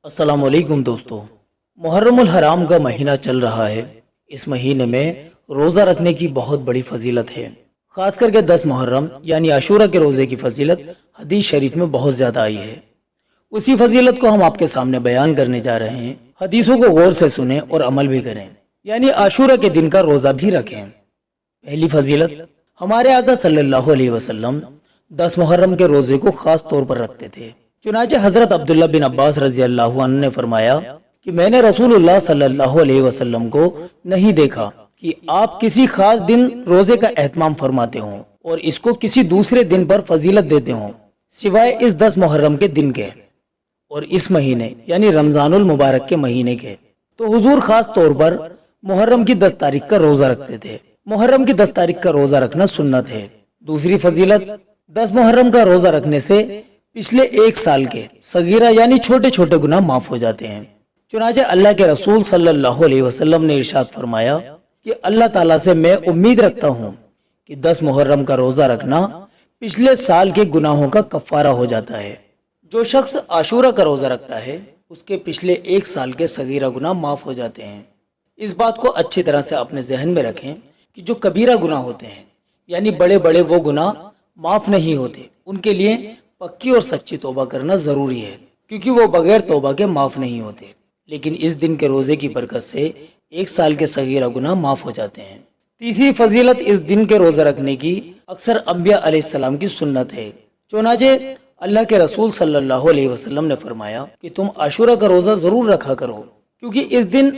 अस्सलाम वालेकुम दोस्तों। मुहर्रम उल हराम का महीना चल रहा है। इस महीने में रोज़ा रखने की बहुत बड़ी फजीलत है। खास करके 10 मुहर्रम यानी आशूरा के रोज़े की फजीलत हदीस शरीफ में बहुत ज़्यादा आई है। उसी फजीलत को हम आपके सामने बयान करने जा रहे हैं। हदीसों को गौर से सुने और अमल भी करें, यानी आशूरा के दिन का रोज़ा भी रखें। पहली फजीलत, हमारे आका सल्लल्लाहु अलैहि वसल्लम 10 मुहर्रम के रोज़े को खास तौर पर रखते थे। चुनाचे हजरत अब्दुल्ला बिन अब्बास रजी अल्लाह अन्हु ने फरमाया कि मैंने रसूलुल्लाह सल्लल्लाहु अलैहि वसल्लम को नहीं देखा कि आप किसी खास दिन रोजे का एहतमाम फरमाते हों और इसको किसी दूसरे दिन पर फजीलत देते हों सिवाय इस 10 मुहर्रम के दिन के और इस महीने यानी रमजानुल मुबारक के महीने के। तो हुजूर खास तौर पर मुहर्रम की 10 तारीख का रोजा रखते थे। मुहर्रम की 10 तारीख का रोजा रखना सुन्नत है। दूसरी फजीलत, 10 मुहर्रम का रोजा रखने से पिछले 1 साल के सगीरा यानी छोटे छोटे गुनाह माफ हो जाते हैं। चुनाचे अल्लाह के रसूल सल्लल्लाहु अलैहि वसल्लम ने इरशाद फरमाया कि अल्लाह ताला से मैं उम्मीद रखता हूँ कि 10 मुहर्रम का रोजा रखना पिछले साल के गुनाहों का कफ़ारा हो जाता है। जो शख्स आशूरा का रोजा रखता है उसके पिछले 1 साल के सगीरा गुनाह माफ हो जाते हैं। इस बात को अच्छी तरह से अपने जहन में रखें कि जो कबीरा गुनाह होते हैं यानी बड़े बड़े वो गुनाह माफ नहीं होते, उनके लिए पक्की और सच्ची तौबा करना जरूरी है, क्योंकि वो बगैर तौबा के माफ नहीं होते। लेकिन इस दिन के रोजे की बरकत से 1 साल के सगीरा गुनाह माफ हो जाते हैं। तीसरी फजीलत, इस दिन के रोजा रखने की अक्सर अंबिया अलैहिस्सलाम की सुन्नत है। चुनाचे अल्लाह के रसूल सल्लल्लाहु अलैहि वसल्लम ने फरमाया कि तुम आशूरा का रोजा जरूर रखा करो, क्योंकि इस दिन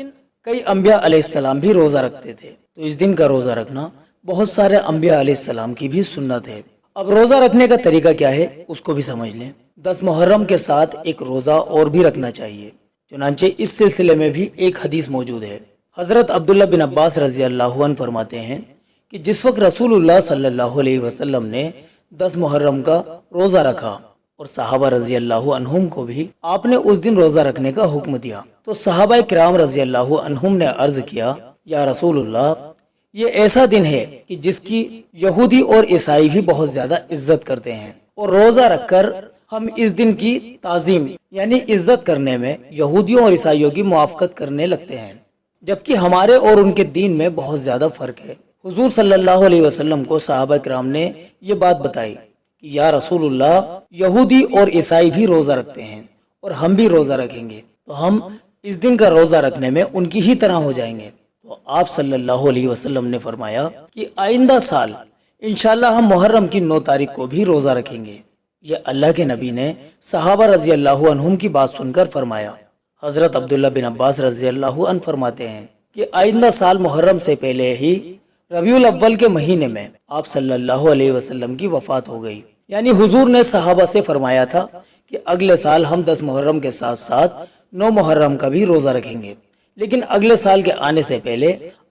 कई अंबिया अलैहिस्सलाम भी रोजा रखते थे। तो इस दिन का रोजा रखना बहुत सारे अंबिया अलैहिस्सलाम की भी सुन्नत है। अब रोजा रखने का तरीका क्या है उसको भी समझ लें। 10 मुहर्रम के साथ एक रोजा और भी रखना चाहिए। चुनांचे इस सिलसिले में भी एक हदीस मौजूद है। हजरत अब्दुल्ला बिन अब्बास रजी अल्लाह अन्हु फरमाते हैं कि जिस वक्त रसूलुल्लाह सल्लल्लाहु अलैहि वसल्लम ने 10 मुहर्रम का रोजा रखा और सहाबा रजी अल्लाह अन्हुम को भी आपने उस दिन रोजा रखने का हुक्म दिया, तो सहाबा किराम रजी अल्लाह अन्हुम ने अर्ज किया, या रसूलुल्लाह, ये ऐसा दिन है कि जिसकी यहूदी और ईसाई भी बहुत ज्यादा इज्जत करते हैं और रोजा रखकर हम इस दिन की ताजीम यानी इज्जत करने में यहूदियों और ईसाइयों की मुआफकत करने लगते हैं, जबकि हमारे और उनके दीन में बहुत ज्यादा फर्क है। हुजूर सल्लल्लाहु अलैहि वसल्लम को सहाबा किराम ने ये बात बताई कि या रसूलुल्लाह, यहूदी और ईसाई भी रोजा रखते हैं और हम भी रोजा रखेंगे, तो हम इस दिन का रोजा रखने में उनकी ही तरह हो जाएंगे। तो आप सल्लल्लाहु अलैहि वसल्लम ने फरमाया कि आइंदा साल इंशाल्लाह हम मुहर्रम की 9 तारीख को भी रोजा रखेंगे। ये अल्लाह के नबी ने सहाबा रजी अल्लाह अन्हुम की बात सुनकर फरमाया। हजरत अब्दुल्ला बिन अब्बास रजी अल्लाह अन्हु फरमाते हैं कि आइंदा साल मुहर्रम से पहले ही रबीउल अव्वल के महीने में आप सल्लल्लाहु अलैहि वसल्लम की वफात हो गई। यानी हुजूर ने सहाबा से फरमाया था कि अगले साल हम 10 मुहर्रम के साथ साथ 9 मुहर्रम का भी रोजा रखेंगे, लेकिन अगले साल के आने से पहले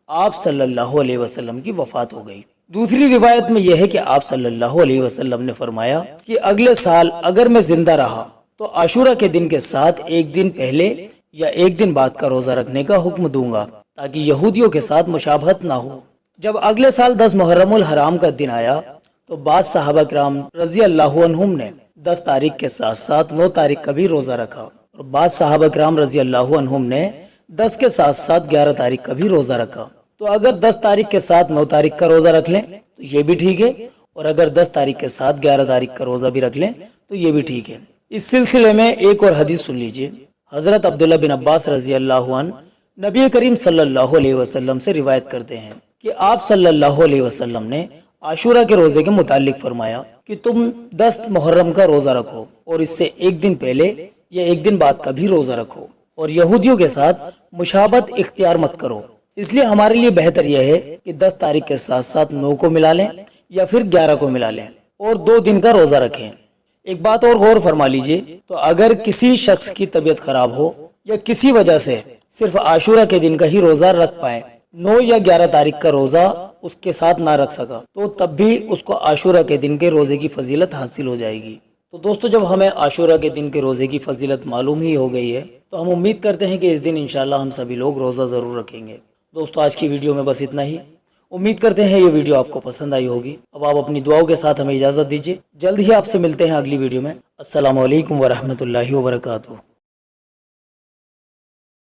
आप सल्लल्लाहु अलैहि वसल्लम की वफात हो गई। दूसरी रिवायत में यह है कि आप सल्लल्लाहु अलैहि वसल्लम ने फरमाया कि अगले साल अगर मैं जिंदा रहा तो आशूरा के दिन के साथ 1 दिन पहले या 1 दिन बाद का रोजा रखने का हुक्म दूंगा, ताकि यहूदियों के साथ मुशाबहत ना हो। जब अगले साल 10 मुहर्रमुल हराम का दिन आया तो बाद सहाबा किराम रजी अल्लाह अन्हुम ने 10 तारीख के साथ साथ 9 तारीख का भी रोजा रखा और बाद सहाबा किराम रजी अल्लाह अन्हुम ने 10 के साथ साथ 11 तारीख का भी रोजा रखा। तो अगर 10 तारीख के साथ 9 तारीख का रोजा रख लें तो ये भी ठीक है, और अगर 10 तारीख के साथ 11 तारीख का रोजा भी रख लें तो ये भी ठीक है। इस सिलसिले में एक और हदीस सुन लीजिए। हजरत अब्दुल्ला बिन अब्बास रजी अल्लाह अन्हु नबी करीम सल्लल्लाहु अलैहि वसल्लम से रिवायत करते हैं कि आप सल्लल्लाहु अलैहि वसल्लम ने आशूरा के रोजे के मुतालिक फरमाया कि तुम 10 मुहर्रम का रोजा रखो और इससे 1 दिन पहले या 1 दिन बाद का भी रोजा रखो और यहूदियों के साथ मुशाबत इख्तियार मत करो। इसलिए हमारे लिए बेहतर यह है कि 10 तारीख के साथ साथ 9 को मिला लें या फिर 11 को मिला लें और 2 दिन का रोजा रखें। एक बात और गौर फरमा लीजिए, तो अगर किसी शख्स की तबीयत खराब हो या किसी वजह से सिर्फ आशूरा के दिन का ही रोजा रख पाए, 9 या 11 तारीख का रोजा उसके साथ ना रख सका, तो तब भी उसको आशूरा के दिन के रोजे की फजीलत हासिल हो जाएगी। तो दोस्तों, जब हमें आशूरा के दिन के रोजे की फजीलत मालूम ही हो गई है तो हम उम्मीद करते हैं कि इस दिन इंशाल्लाह हम सभी लोग रोजा जरूर रखेंगे। दोस्तों, आज की वीडियो में बस इतना ही। उम्मीद करते हैं ये वीडियो आपको पसंद आई होगी। अब आप अपनी दुआओं के साथ हमें इजाजत दीजिए। जल्द ही आपसे मिलते हैं अगली वीडियो में। अस्सलामु अलैकुम वरहमतुल्लाहि वबरकातुहू।